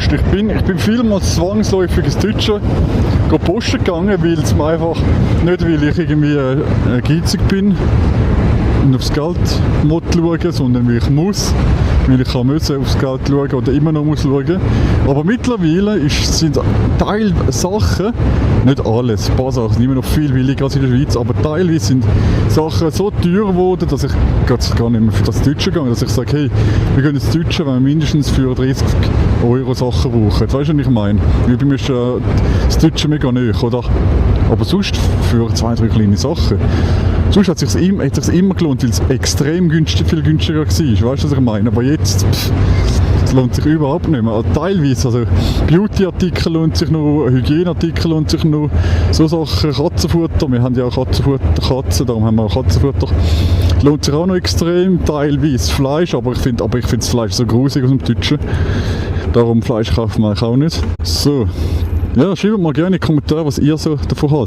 Post. Ich bin vielmals zwangsläufig ins Deutsche posten gegangen, weil es mir einfach nicht, weil ich irgendwie geizig bin und aufs Geld schauen, sondern weil ich muss. Weil ich müssen aufs Geld schauen oder immer noch muss schauen. Aber mittlerweile sind Teil Sachen, nicht alles, ein paar Sachen sind immer noch viel billiger als in der Schweiz, aber teilweise sind Sachen so teuer geworden, dass ich gar nicht mehr für das Deutsche gehe, dass ich sage, hey, wir gehen ins Deutsche, wenn wir mindestens für 30 € Sachen brauchen. Weißt du, was ich meine? Weil bei mir ist das Deutsche mega nahe, oder? Aber sonst für 2-3 kleine Sachen. Sonst hat es sich immer gelohnt, weil es extrem viel günstiger war. Weißt du, was ich meine? Aber jetzt, es lohnt sich überhaupt nicht mehr. Also teilweise, also Beauty-Artikel lohnt sich noch, Hygieneartikel lohnt sich noch, so Sachen, Katzenfutter, wir haben ja auch Katzen, darum haben wir auch Katzenfutter. Lohnt sich auch noch extrem, teilweise Fleisch, aber ich finde das Fleisch so grusig aus dem Deutschen. Darum Fleisch kaufen wir auch nicht. So, ja, schreibt mal gerne in die Kommentare, was ihr so davon haltet.